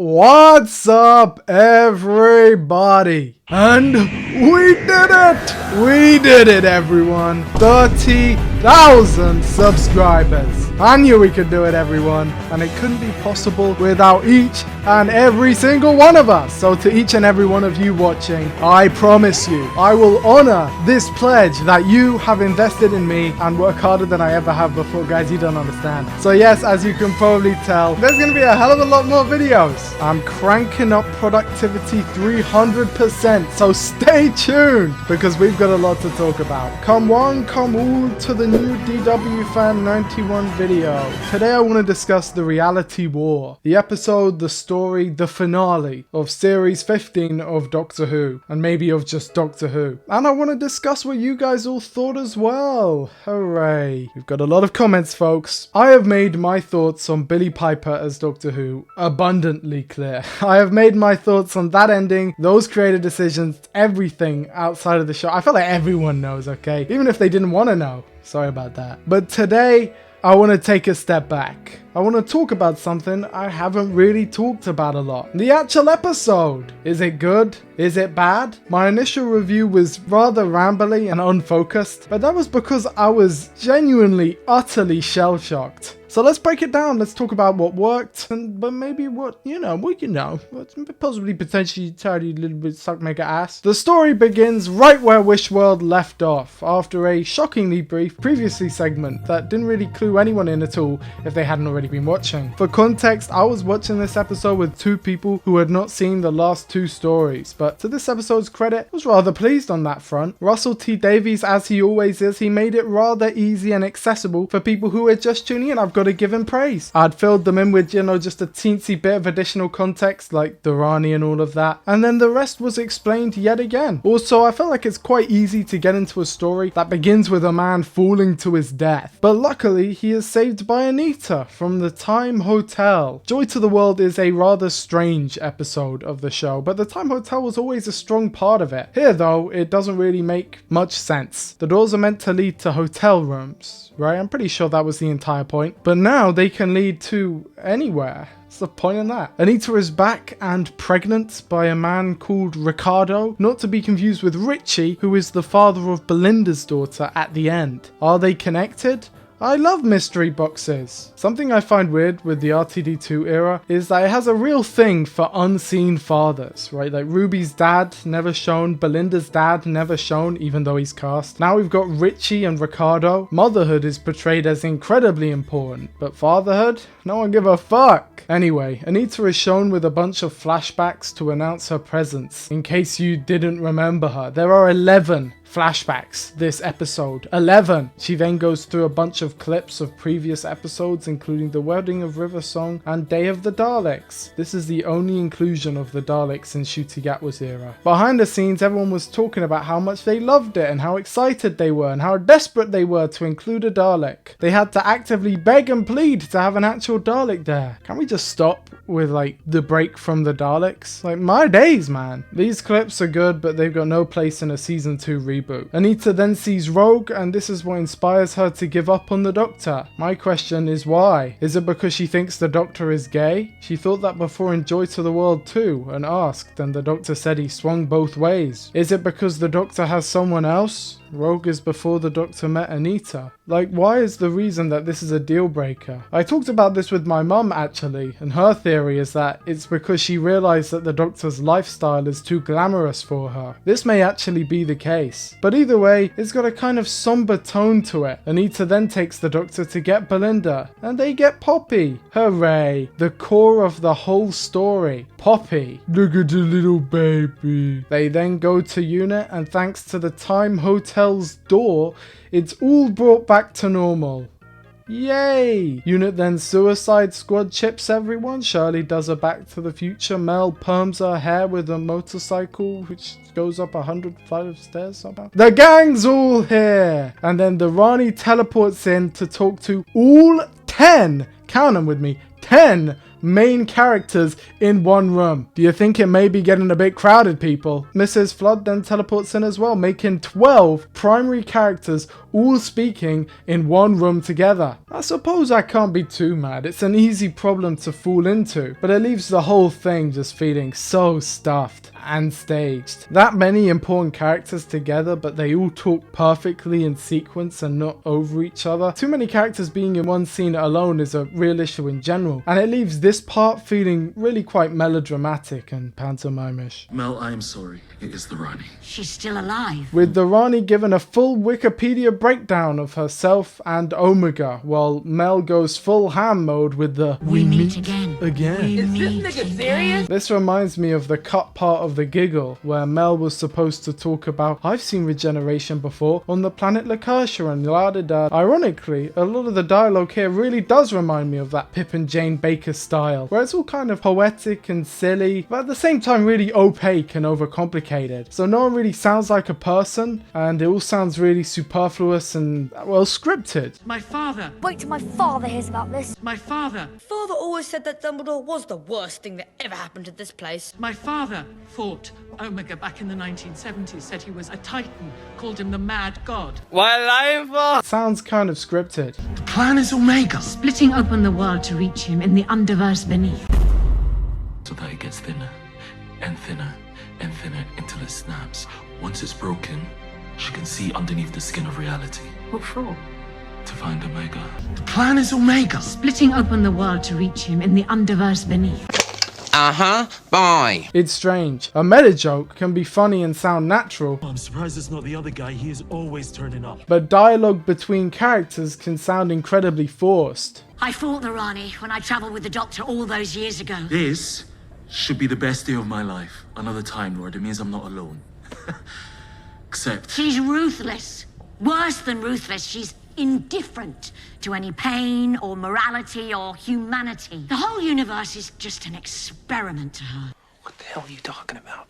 What's up, everybody? And we did it! We did it, everyone! 30,000 subscribers! I knew we could do it, everyone, and it couldn't be possible without each and every single one of us. So to each and every one of you watching, I promise you, I will honor this pledge that you have invested in me and work harder than I ever have before. Guys, you don't understand. So yes, as you can probably tell, there's gonna be a hell of a lot more videos. I'm cranking up productivity 300%. So stay tuned because we've got a lot to talk about. Come one, come all to the new DW Fan 91 video. Today I want to discuss the reality war, the episode, the story, the finale of series 15 of Doctor Who, and maybe of just Doctor Who. And I want to discuss what you guys all thought as well. Hooray. We've got a lot of comments, folks. I have made my thoughts on Billie Piper as Doctor Who abundantly clear. I have made my thoughts on that ending, those creative decisions, everything outside of the show. I feel like everyone knows, okay? Even if they didn't want to know. Sorry about that. But today, I want to take a step back. I want to talk about something I haven't really talked about a lot. The actual episode. Is it good? Is it bad? My initial review was rather rambly and unfocused, but that was because I was genuinely, utterly shell-shocked. So let's break it down. Let's talk about what worked, but maybe what possibly potentially tidy a little bit suck make an ass. The story begins right where Wishworld left off, after a shockingly brief previously segment that didn't really clue anyone in at all if they hadn't already been watching. For context, I was watching this episode with two people who had not seen the last two stories, but to this episode's credit, I was rather pleased on that front. Russell T Davies, as he always is, he made it rather easy and accessible for people who are just tuning in. I've got to give him praise. I'd filled them in with, just a teensy bit of additional context like Durrani and all of that, and then the rest was explained yet again. Also, I felt like it's quite easy to get into a story that begins with a man falling to his death, but luckily he is saved by Anita from the Time Hotel. Joy to the World is a rather strange episode of the show, but the Time Hotel was always a strong part of it. Here though, it doesn't really make much sense. The doors are meant to lead to hotel rooms, right? I'm pretty sure that was the entire point, but now they can lead to anywhere. What's the point in that? Anita is back and pregnant by a man called Ricardo, not to be confused with Richie, who is the father of Belinda's daughter at the end. Are they connected? I love mystery boxes. Something I find weird with the RTD2 era is that it has a real thing for unseen fathers, right? Like Ruby's dad never shown, Belinda's dad never shown, even though he's cast. Now we've got Richie and Ricardo. Motherhood is portrayed as incredibly important, but fatherhood? No one give a fuck. Anyway, Anita is shown with a bunch of flashbacks to announce her presence, in case you didn't remember her. There are 11 flashbacks this episode. 11. She then goes through a bunch of clips of previous episodes, including the Wedding of River Song and Day of the Daleks. This is the only inclusion of the Daleks in Ncuti Gatwa's era. Behind the scenes, everyone was talking about how much they loved it and how excited they were and how desperate they were to include a Dalek. They had to actively beg and plead to have an actual Dalek there. Can we just stop with the break from the Daleks? My days, man. These clips are good, but they've got no place in a season 2 reboot. Anita then sees Rogue, and this is what inspires her to give up on the Doctor. My question is why? Is it because she thinks the Doctor is gay? She thought that before in Joy to the World too, and asked, and the Doctor said he swung both ways. Is it because the Doctor has someone else? Rogue is before the Doctor met Anita. Why is the reason that this is a deal breaker? I talked about this with my mum actually, and her theory is that it's because she realized that the Doctor's lifestyle is too glamorous for her. This may actually be the case, but either way, it's got a kind of somber tone to it. Anita then takes the Doctor to get Belinda, and they get Poppy. Hooray! The core of the whole story. Poppy. Look at the little baby. They then go to Unit, and thanks to the Time Hotel's door, it's all brought back to normal. Yay! Unit then Suicide Squad chips everyone. Shirley does a Back to the Future. Mel perms her hair with a motorcycle which goes up 100 flight of stairs somehow. The gang's all here! And then the Rani teleports in to talk to all 10, count them with me, 10 main characters in one room. Do you think it may be getting a bit crowded, people? Mrs. Flood then teleports in as well, making 12 primary characters all speaking in one room together. I suppose I can't be too mad, it's an easy problem to fall into, but it leaves the whole thing just feeling so stuffed and staged. That many important characters together, but they all talk perfectly in sequence and not over each other. Too many characters being in one scene alone is a real issue in general, and it leaves this part feeling really quite melodramatic and pantomimish. Mel, I am sorry. It is the Rani. She's still alive. With the Rani given a full Wikipedia breakdown of herself and Omega, while Mel goes full ham mode with the We meet again. Is this nigga serious? This reminds me of the cut part of The Giggle, where Mel was supposed to talk about I've seen regeneration before on the planet Lakertia and la-da-da. Ironically, a lot of the dialogue here really does remind me of that Pip and Jane Baker style, where it's all kind of poetic and silly, but at the same time really opaque and overcomplicated. So no one really sounds like a person, and it all sounds really superfluous and, well, scripted. My father. Wait till my father hears about this. My father. Father always said that Dumbledore was the worst thing that ever happened to this place. My father fought Omega back in the 1970s, said he was a titan, called him the Mad God. Sounds kind of scripted. The plan is Omega. Splitting open the world to reach him in the underverse beneath. So that it gets thinner and thinner and thinner until it snaps. Once it's broken, she can see underneath the skin of reality. What for? To find Omega. The plan is Omega. Splitting open the world to reach him in the underverse beneath. Bye. It's strange. A meta joke can be funny and sound natural, I'm surprised it's not the other guy. He is always turning up. but dialogue between characters can sound incredibly forced. I fought the Rani when I travelled with the Doctor all those years ago. This should be the best day of my life. Another Time Lord. It means I'm not alone. Except... She's ruthless. Worse than ruthless, she's indifferent to any pain or morality or humanity. The whole universe is just an experiment to her. What the hell are you talking about?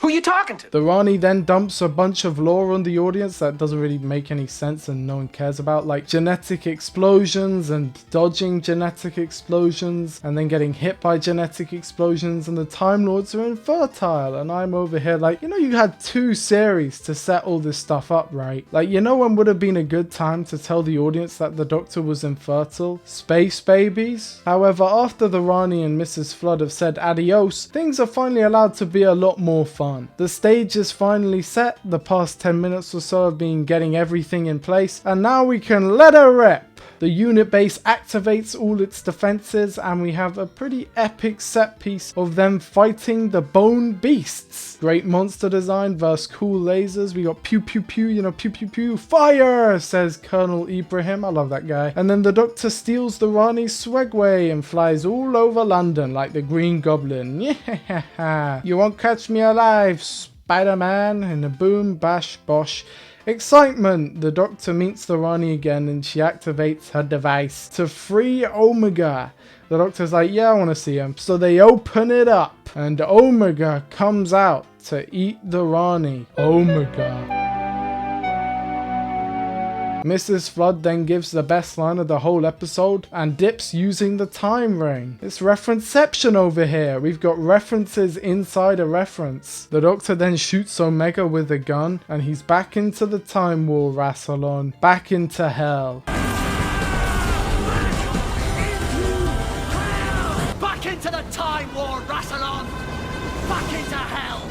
Who are you talking to? The Rani then dumps a bunch of lore on the audience that doesn't really make any sense and no one cares about, like genetic explosions and dodging genetic explosions and then getting hit by genetic explosions, and the Time Lords are infertile, and I'm over here like, you know, you had 2 series to set all this stuff up, right? Like, you know when would have been a good time to tell the audience that the Doctor was infertile? Space babies? However, after the Rani and Mrs. Flood have said adios, things are finally allowed to be a lot more fun. The stage is finally set, the past 10 minutes or so have been getting everything in place, and now we can let her rip. The unit base activates all its defenses, and we have a pretty epic set piece of them fighting the Bone Beasts. Great monster design versus cool lasers. We got pew pew pew, you know, pew pew pew, fire, says Colonel Ibrahim. I love that guy. And then the Doctor steals the Rani's Swagway and flies all over London like the Green Goblin. Yeah, you won't catch me alive, Spider-Man. In a boom, bash, bosh. Excitement! The Doctor meets the Rani again and she activates her device to free Omega. The Doctor's like, yeah, I want to see him. So they open it up and Omega comes out to eat the Rani. Omega. Mrs. Flood then gives the best line of the whole episode and dips using the time ring. It's referenceception over here. We've got references inside a reference. The Doctor then shoots Omega with a gun and he's back into the Time War, Rassilon. Back into hell. Back into the Time War, Rassilon! Back into hell!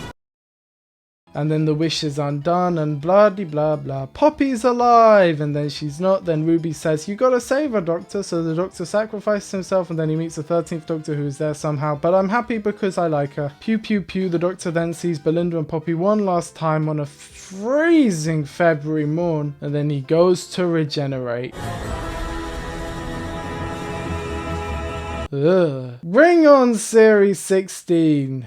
And then the wish is undone and blah de blah blah. Poppy's alive and then she's not. Then Ruby says, you gotta save her, Doctor. So the Doctor sacrifices himself and then he meets the 13th Doctor who is there somehow. But I'm happy because I like her. Pew pew pew. The Doctor then sees Belinda and Poppy one last time on a freezing February morn. And then he goes to regenerate. Ugh. Bring on Series 16.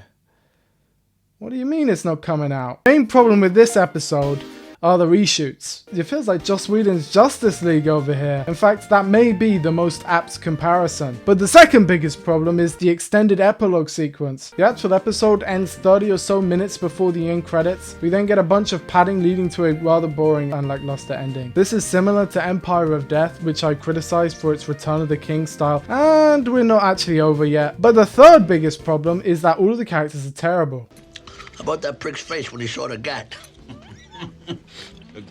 What do you mean it's not coming out? Main problem with this episode are the reshoots. It feels like Joss Whedon's Justice League over here. In fact, that may be the most apt comparison. But the second biggest problem is the extended epilogue sequence. The actual episode ends 30 or so minutes before the end credits. We then get a bunch of padding leading to a rather boring and lackluster ending. This is similar to Empire of Death, which I criticized for its Return of the King style, and we're not actually over yet. But the third biggest problem is that all of the characters are terrible. About that prick's face when he saw the gat.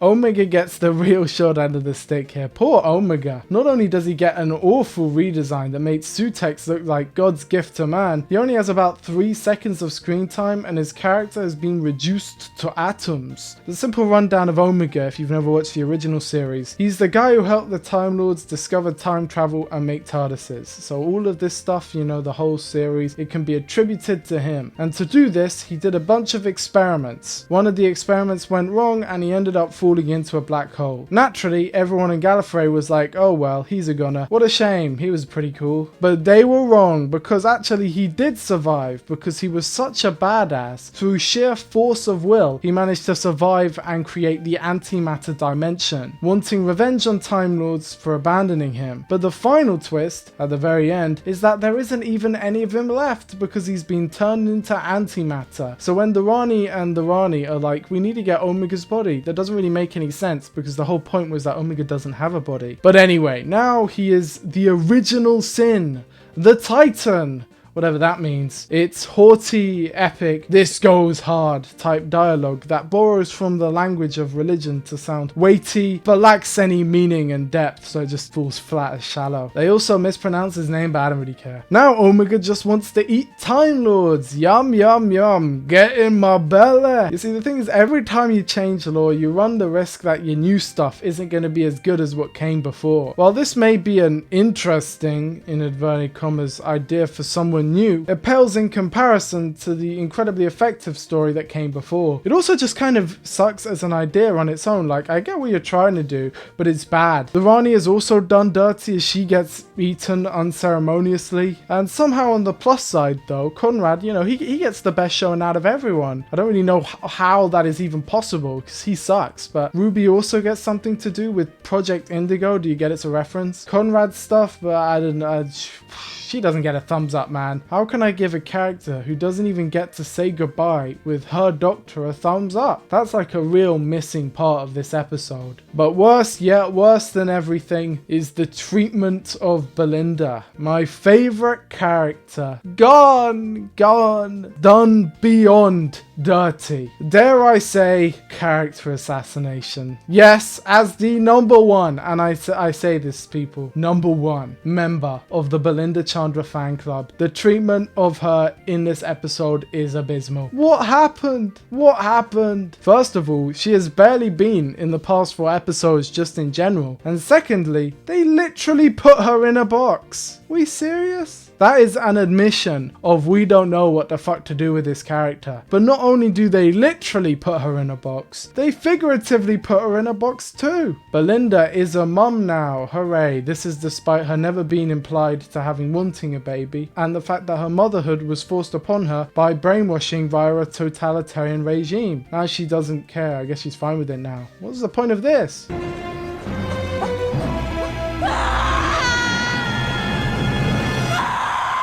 Omega gets the real short end of the stick here. Poor Omega. Not only does he get an awful redesign that made Sutex look like God's gift to man, he only has about 3 seconds of screen time and his character has been reduced to atoms. The simple rundown of Omega, if you've never watched the original series, he's the guy who helped the Time Lords discover time travel and make TARDISes. So all of this stuff, you know, the whole series, it can be attributed to him. And to do this, he did a bunch of experiments. One of the experiments went wrong and he ended up falling into a black hole. Naturally, everyone in Gallifrey was like, oh well, he's a goner. What a shame, he was pretty cool. But they were wrong, because actually he did survive, because he was such a badass. Through sheer force of will, he managed to survive and create the antimatter dimension, wanting revenge on Time Lords for abandoning him. But the final twist, at the very end, is that there isn't even any of him left, because he's been turned into antimatter. So when the Rani and the Rani are like, we need to get Omega's body, that doesn't really make any sense, because the whole point was that Omega doesn't have a body. But anyway, now he is the original sin, the Titan, whatever that means. It's haughty, epic, this goes hard type dialogue that borrows from the language of religion to sound weighty but lacks any meaning and depth, so it just falls flat as shallow. They also mispronounce his name, but I don't really care. Now Omega just wants to eat Time Lords. Yum yum yum, get in my belly. You see, the thing is, every time you change lore, you run the risk that your new stuff isn't going to be as good as what came before. While this may be an interesting, in inverted commas, idea for someone new, it pales in comparison to the incredibly effective story that came before. It also just kind of sucks as an idea on its own. Like, I get what you're trying to do, but it's bad. The Rani is also done dirty as she gets eaten unceremoniously. And somehow on the plus side though, Conrad, you know, he gets the best showing out of everyone. I don't really know how that is even possible, because he sucks. But Ruby also gets something to do with Project Indigo. Do you get it's a reference? Conrad's stuff, but I don't know. She doesn't get a thumbs up, man. How can I give a character who doesn't even get to say goodbye with her doctor a thumbs up? That's like a real missing part of this episode. But worse, yet worse than everything, is the treatment of Belinda. My favorite character. Gone, done beyond dirty. Dare I say, character assassination. Yes, as the number one, and I say this, people, number one member of the Belinda Chandra fan club, the treatment of her in this episode is abysmal. What happened? What happened? First of all, she has barely been in the past 4 episodes just in general. And secondly, they literally put her in a box. We serious? That is an admission of we don't know what the fuck to do with this character. But not only do they literally put her in a box, they figuratively put her in a box too. Belinda is a mum now, hooray. This is despite her never being implied to having wanting a baby, and the fact that her motherhood was forced upon her by brainwashing via a totalitarian regime. Now she doesn't care, I guess she's fine with it now. What's the point of this?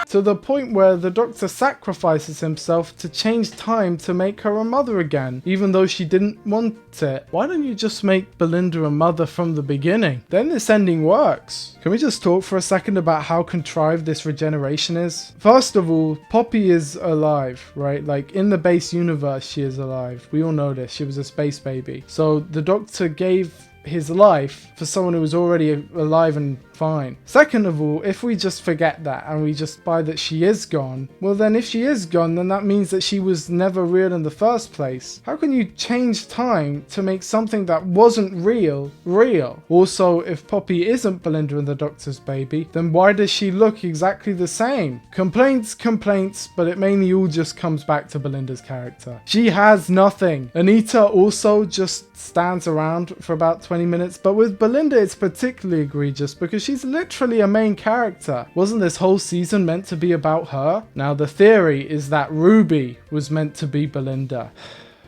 To the point where the Doctor sacrifices himself to change time to make her a mother again, even though she didn't want it. Why don't you just make Belinda a mother from the beginning? Then this ending works. Can we just talk for a second about how contrived this regeneration is? First of all, Poppy is alive, right? Like, in the base universe, she is alive. We all know this. She was a space baby. So the Doctor gave his life for someone who was already alive and fine. Second of all, if we just forget that and we just buy that she is gone, well then if she is gone, then that means that she was never real in the first place. How can you change time to make something that wasn't real, real? Also, if Poppy isn't Belinda and the Doctor's baby, then why does she look exactly the same? Complaints, but it mainly all just comes back to Belinda's character. She has nothing. Anita also just stands around for about 20 minutes, but with Belinda it's particularly egregious because she's literally a main character. Wasn't this whole season meant to be about her? Now the theory is that Ruby was meant to be Belinda.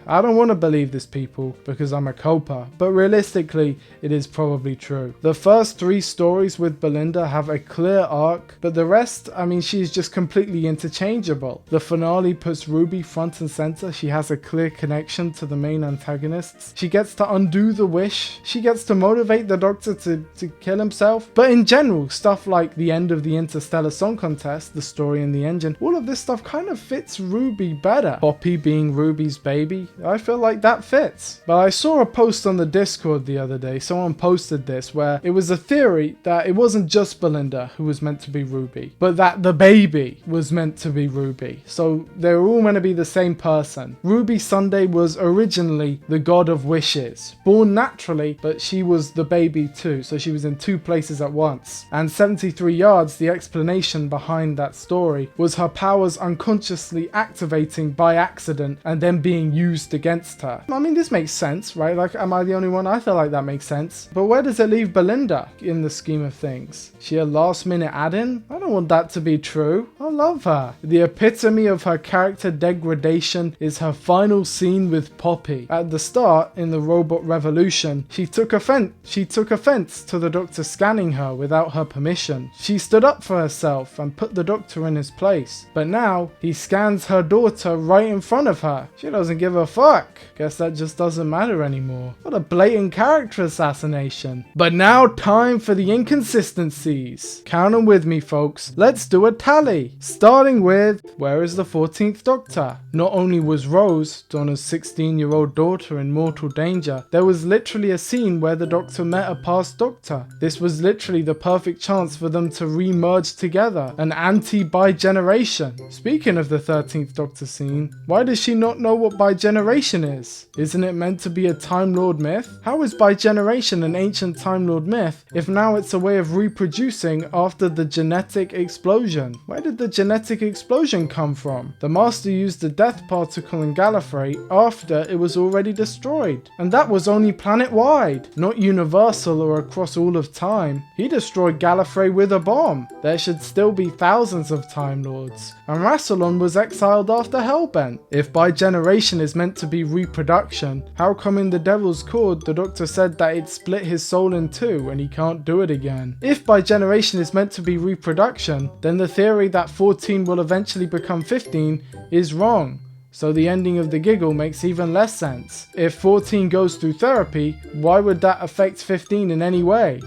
I don't want to believe this, people, because I'm a coper, but realistically, it is probably true. The first 3 stories with Belinda have a clear arc, but the rest, I mean, she's just completely interchangeable. The finale puts Ruby front and center. She has a clear connection to the main antagonists. She gets to undo the wish. She gets to motivate the Doctor to kill himself. But in general, stuff like the end of the Interstellar Song Contest, the story and the engine, all of this stuff kind of fits Ruby better. Poppy being Ruby's baby, I feel like that fits. But I saw a post on the Discord the other day, someone posted this, where it was a theory that it wasn't just Belinda who was meant to be Ruby, but that the baby was meant to be Ruby. So they were all meant to be the same person. Ruby Sunday was originally the god of wishes, born naturally, but she was the baby too, so she was in two places at once. And 73 Yards, the explanation behind that story, was her powers unconsciously activating by accident and then being used against her. I mean, this makes sense, right? Like, am I the only one? I feel like that makes sense. But where does it leave Belinda in the scheme of things? She a last minute add-in? I don't want that to be true. I love her. The epitome of her character degradation is her final scene with Poppy. At the start, in the robot revolution, she took offense to the doctor scanning her without her permission. She stood up for herself and put the doctor in his place. But now, he scans her daughter right in front of her. She doesn't give a fuck. Guess that just doesn't matter anymore. What a blatant character assassination. But now time for the inconsistencies. Count them with me, folks. Let's do a tally. Starting with, where is the 14th Doctor? Not only was Rose, Donna's 16-year-old daughter, in mortal danger, there was literally a scene where the Doctor met a past Doctor. This was literally the perfect chance for them to re-merge together. An anti-bi-generation. Speaking of the 13th Doctor scene, why does she not know what bi-generation is? Isn't it meant to be a Time Lord myth? How is bi-generation an ancient Time Lord myth if now it's a way of reproducing after the genetic explosion? Where did the genetic explosion come from? The Master used the death particle in Gallifrey after it was already destroyed. And that was only planet-wide, not universal or across all of time. He destroyed Gallifrey with a bomb. There should still be thousands of Time Lords. And Rassilon was exiled after Hellbent. If bi-generation is meant to be reproduction, how come in the Devil's Cord the Doctor said that it split his soul in two and he can't do it again? If bi-generation is meant to be reproduction, then the theory that 14 will eventually become 15 is wrong. So the ending of the giggle makes even less sense. If 14 goes through therapy, why would that affect 15 in any way?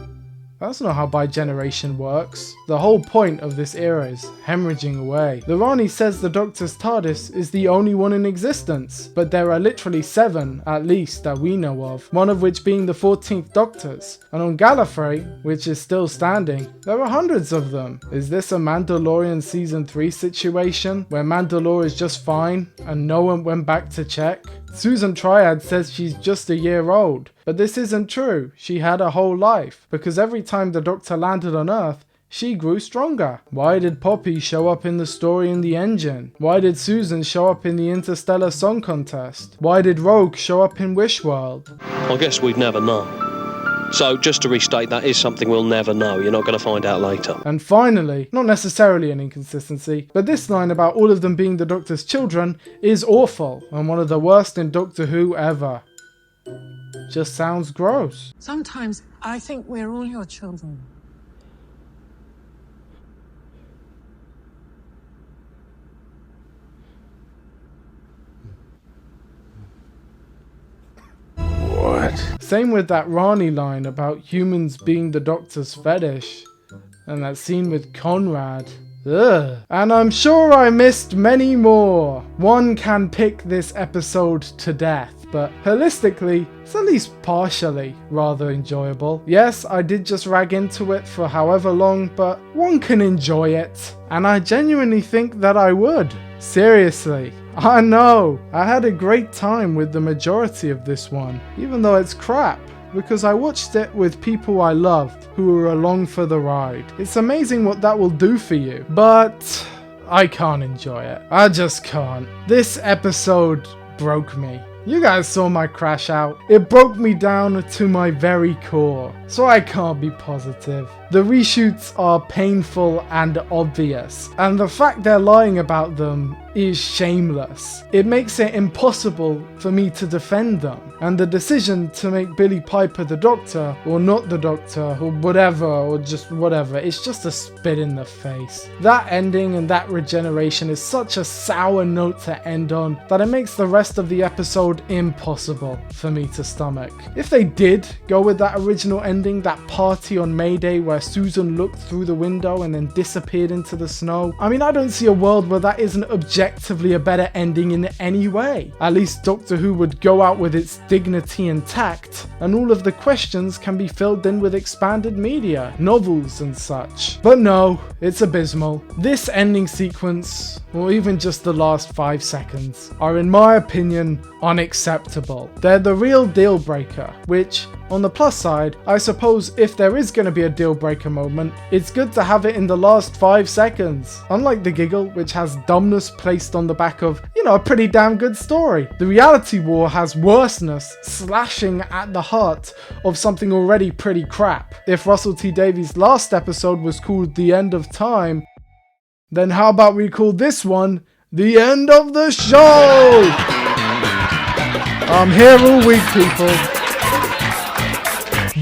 That's not how bi-generation works. The whole point of this era is hemorrhaging away. The Rani says the Doctor's TARDIS is the only one in existence, but there are literally 7, at least, that we know of, one of which being the 14th Doctor's. And on Gallifrey, which is still standing, there are hundreds of them. Is this a Mandalorian Season 3 situation, where Mandalore is just fine, and no one went back to check? Susan Triad says she's just a year old, but this isn't true. She had a whole life, because every time the Doctor landed on Earth, she grew stronger. Why did Poppy show up in the story in the engine? Why did Susan show up in the Interstellar Song Contest? Why did Rogue show up in Wish World? I guess we'd never know. So, just to restate, that is something we'll never know. You're not going to find out later. And finally, not necessarily an inconsistency, but this line about all of them being the Doctor's children is awful and one of the worst in Doctor Who ever. Just sounds gross. Sometimes I think we're all your children. Same with that Rani line about humans being the Doctor's fetish. And that scene with Conrad. Ugh. And I'm sure I missed many more. One can pick this episode to death, but holistically, it's at least partially rather enjoyable. Yes, I did just rag into it for however long, but one can enjoy it. And I genuinely think that I would. Seriously. I know, I had a great time with the majority of this one, even though it's crap, because I watched it with people I loved who were along for the ride. It's amazing what that will do for you, but I can't enjoy it. I just can't. This episode broke me. You guys saw my crash out. It broke me down to my very core, so I can't be positive. The reshoots are painful and obvious, and the fact they're lying about them is shameless. It makes it impossible for me to defend them, and the decision to make Billy Piper the Doctor, or not the Doctor, or whatever, or just whatever, it's just a spit in the face. That ending and that regeneration is such a sour note to end on that it makes the rest of the episode impossible for me to stomach. If they did go with that original ending ending, that party on May Day where Susan looked through the window and then disappeared into the snow. I mean, I don't see a world where that isn't objectively a better ending in any way. At least Doctor Who would go out with its dignity intact, and all of the questions can be filled in with expanded media, novels and such. But no, it's abysmal. This ending sequence, or even just the last 5 seconds, are in my opinion unacceptable. They're the real deal breaker, which, on the plus side, I suppose if there is going to be a deal breaker moment, it's good to have it in the last 5 seconds. Unlike The Giggle, which has dumbness placed on the back of, a pretty damn good story. The reality war has worseness slashing at the heart of something already pretty crap. If Russell T Davies' last episode was called The End of Time, then how about we call this one The End of the Show? I'm here all week, people.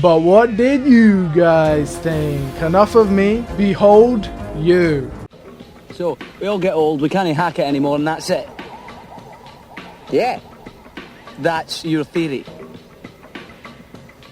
But what did you guys think? Enough of me, behold you. So, we all get old, we can't hack it anymore, and that's it. Yeah. That's your theory.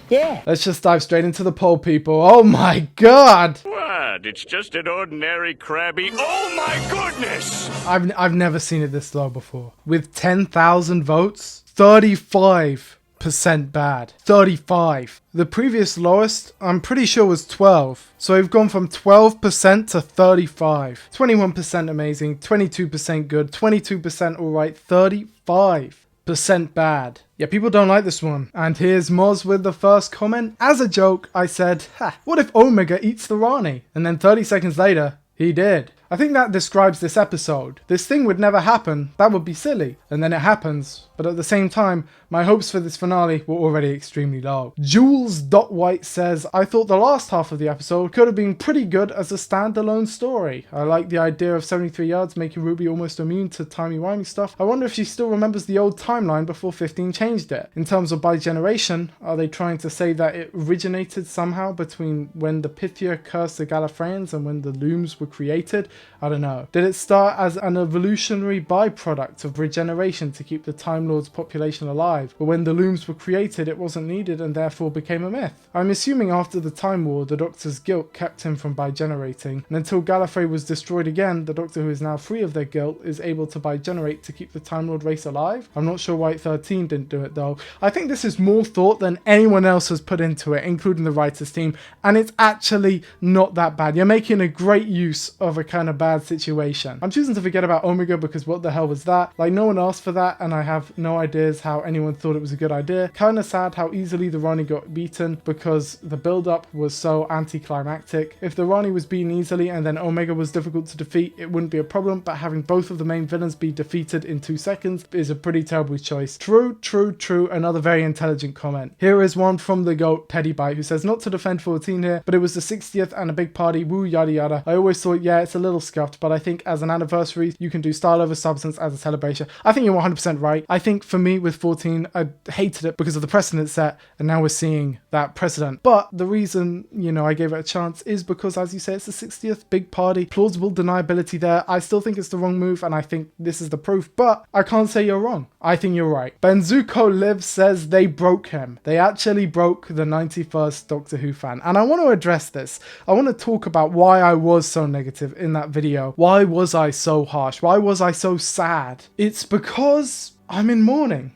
Yeah. Let's just dive straight into the poll, people. Oh my god! What? It's just an ordinary crabby... Oh my goodness! I've never seen it this low before. With 10,000 votes, 35% bad. 35. The previous lowest, I'm pretty sure, was 12. So we've gone from 12% to 35. 21% amazing, 22% good, 22% alright, 35% bad. Yeah, people don't like this one. And here's Moz with the first comment. As a joke, I said, what if Omega eats the Rani? And then 30 seconds later, he did. I think that describes this episode. This thing would never happen. That would be silly. And then it happens. But at the same time, my hopes for this finale were already extremely low. Jules.White says, I thought the last half of the episode could have been pretty good as a standalone story. I like the idea of 73 yards making Ruby almost immune to timey-wimey stuff. I wonder if she still remembers the old timeline before 15 changed it. In terms of by generation, are they trying to say that it originated somehow between when the Pythia cursed the Gallifreyans and when the looms were created? I don't know. Did it start as an evolutionary byproduct of regeneration to keep the Time Lord's population alive, but when the looms were created it wasn't needed and therefore became a myth? I'm assuming after the Time War the Doctor's guilt kept him from bigenerating, and until Gallifrey was destroyed again, the Doctor, who is now free of their guilt, is able to bigenerate to keep the Time Lord race alive. I'm not sure White 13 didn't do it though. I think this is more thought than anyone else has put into it, including the writers team, and it's actually not that bad. You're making a great use of a kind of bad situation. I'm choosing to forget about Omega because what the hell was that? Like, no one asked for that, and I have no ideas how anyone thought it was a good idea. Kinda sad how easily the Rani got beaten because the build-up was so anticlimactic. If the Rani was beaten easily and then Omega was difficult to defeat, it wouldn't be a problem, but having both of the main villains be defeated in 2 seconds is a pretty terrible choice. True, true, true. Another very intelligent comment. Here is one from the GOAT, Pettybite, who says, not to defend 14 here, but it was the 60th and a big party, woo yada yada. I always thought, yeah, it's a little scuffed, but I think as an anniversary, you can do style over substance as a celebration. I think you're 100% right. I think for me with 14, I hated it because of the precedent set, and now we're seeing that precedent. But the reason, I gave it a chance is because, as you say, it's the 60th, big party, plausible deniability there. I still think it's the wrong move, and I think this is the proof, but I can't say you're wrong. I think you're right. Benzuko Live says they broke him. They actually broke the 91st Doctor Who fan, and I want to address this. I want to talk about why I was so negative in that video. Why was I so harsh? Why was I so sad? It's because I'm in mourning.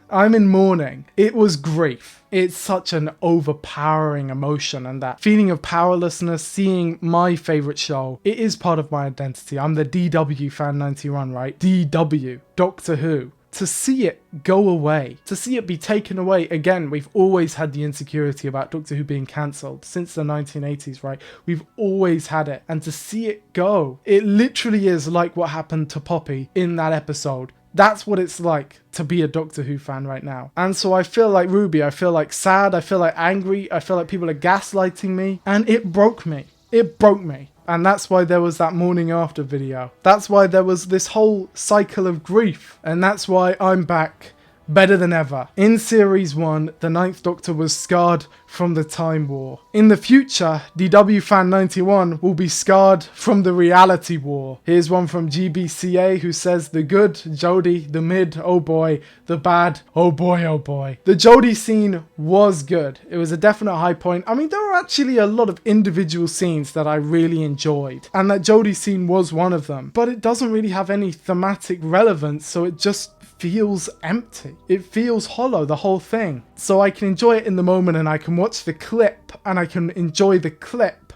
I'm in mourning. It was grief. It's such an overpowering emotion, and that feeling of powerlessness, seeing my favourite show, it is part of my identity. I'm the DW fan 91, right? DW, Doctor Who. To see it go away, to see it be taken away, again, we've always had the insecurity about Doctor Who being cancelled since the 1980s, right? We've always had it, and to see it go, it literally is like what happened to Poppy in that episode. That's what it's like to be a Doctor Who fan right now. And so I feel like Ruby, I feel like sad, I feel like angry, I feel like people are gaslighting me, and it broke me. It broke me. And that's why there was that morning after video. That's why there was this whole cycle of grief. And that's why I'm back better than ever. In Series 1, the Ninth Doctor was scarred from the Time War. In the future, DW Fan 91 will be scarred from the Reality War. Here's one from GBCA who says, the good, Jodie, the mid, oh boy, the bad, oh boy, oh boy. The Jodie scene was good. It was a definite high point. I mean, there were actually a lot of individual scenes that I really enjoyed, and that Jodie scene was one of them, but it doesn't really have any thematic relevance, so it just feels empty. It feels hollow, the whole thing. So I can enjoy it in the moment and I can watch the clip and I can enjoy the clip.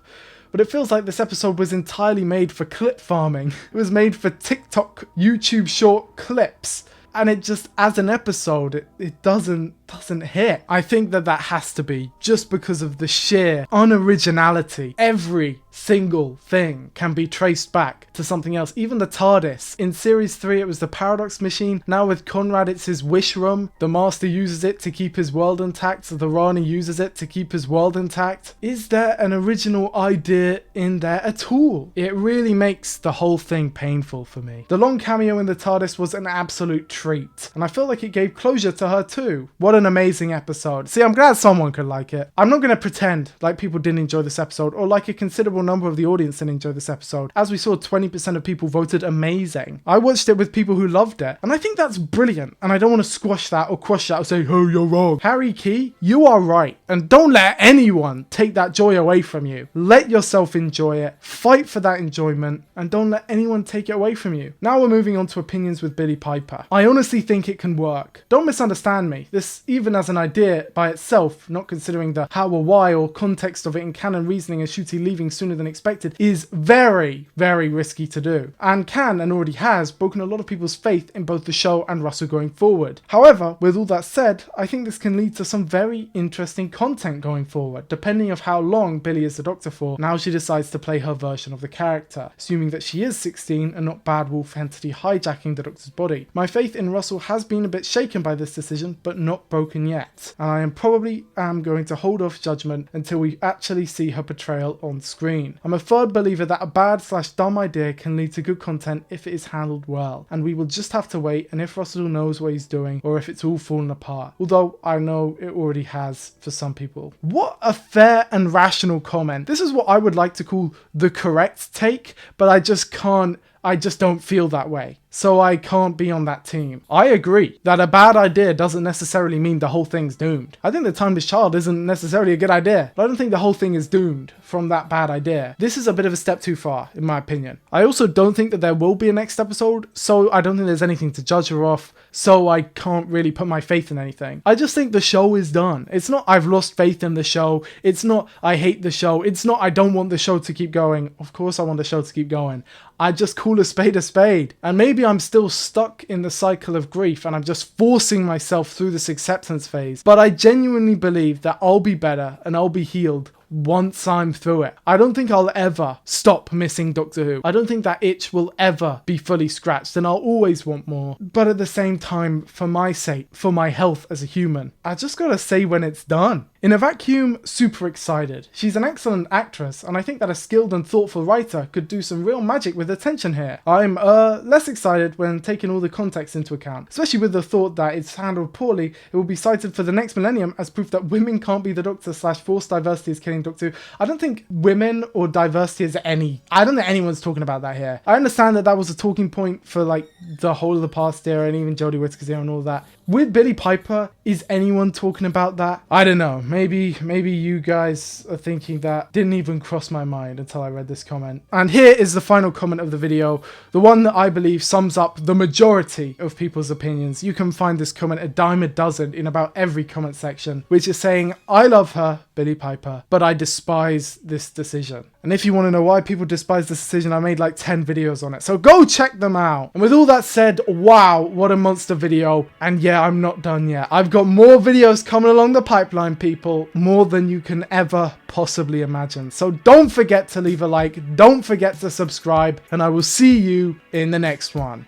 But it feels like this episode was entirely made for clip farming. It was made for TikTok, YouTube short clips. And it just, as an episode, it doesn't hit. I think that has to be just because of the sheer unoriginality. Every single thing can be traced back to something else. Even the TARDIS. In Series 3, it was the Paradox Machine. Now with Conrad, it's his wish room. The Master uses it to keep his world intact. So the Rani uses it to keep his world intact. Is there an original idea in there at all? It really makes the whole thing painful for me. The long cameo in the TARDIS was an absolute treat. And I feel like it gave closure to her too. What an amazing episode. See, I'm glad someone could like it. I'm not going to pretend like people didn't enjoy this episode or like a considerable number of the audience didn't enjoy this episode. As we saw, 20% of people voted amazing. I watched it with people who loved it, and I think that's brilliant, and I don't want to squash that or crush that or say, oh, you're wrong. Harry Key, you are right, and don't let anyone take that joy away from you. Let yourself enjoy it, fight for that enjoyment, and don't let anyone take it away from you. Now we're moving on to opinions with Billie Piper. I honestly think it can work. Don't misunderstand me. This, even as an idea by itself, not considering the how or why or context of it in canon reasoning and Ncuti leaving sooner than expected, is very, very risky to do, and can, and already has, broken a lot of people's faith in both the show and Russell going forward. However, with all that said, I think this can lead to some very interesting content going forward, depending on how long Billie is the Doctor for, now she decides to play her version of the character, assuming that she is 16 and not Bad Wolf entity hijacking the Doctor's body. My faith in Russell has been a bit shaken by this decision, but not broken yet, and I am probably going to hold off judgment until we actually see her portrayal on screen. I'm a firm believer that a bad/dumb idea can lead to good content if it is handled well, and we will just have to wait and if Russell knows what he's doing or if it's all fallen apart, although I know it already has for some people. What a fair and rational comment. This is what I would like to call the correct take, but I just don't feel that way. So I can't be on that team. I agree that a bad idea doesn't necessarily mean the whole thing's doomed. I think The Timeless Child isn't necessarily a good idea, but I don't think the whole thing is doomed from that bad idea. This is a bit of a step too far, in my opinion. I also don't think that there will be a next episode, so I don't think there's anything to judge her off, so I can't really put my faith in anything. I just think the show is done. It's not I've lost faith in the show. It's not I hate the show. It's not I don't want the show to keep going. Of course I want the show to keep going. I just call a spade. And maybe I'm still stuck in the cycle of grief and I'm just forcing myself through this acceptance phase. But I genuinely believe that I'll be better and I'll be healed once I'm through it. I don't think I'll ever stop missing Doctor Who. I don't think that itch will ever be fully scratched, and I'll always want more. But at the same time, for my sake, for my health as a human, I just gotta say when it's done. In a vacuum, super excited. She's an excellent actress, and I think that a skilled and thoughtful writer could do some real magic with the tension here. I'm less excited when taking all the context into account, especially with the thought that it's handled poorly, it will be cited for the next millennium as proof that women can't be the Doctor / forced diversity is killing Doctor Who. I don't think women or diversity is I don't think anyone's talking about that here. I understand that was a talking point for like the whole of the past era and even Jodie Whittaker's era and all that. With Billie Piper, is anyone talking about that? I don't know. Maybe you guys are thinking that. Didn't even cross my mind until I read this comment. And here is the final comment of the video, the one that I believe sums up the majority of people's opinions. You can find this comment a dime a dozen in about every comment section, which is saying, I love her, Billie Piper, but I despise this decision. And if you want to know why people despise this decision, I made like 10 videos on it. So go check them out. And with all that said, wow, what a monster video. And yeah, I'm not done yet. I've got more videos coming along the pipeline, people. More than you can ever possibly imagine. So don't forget to leave a like. Don't forget to subscribe. And I will see you in the next one.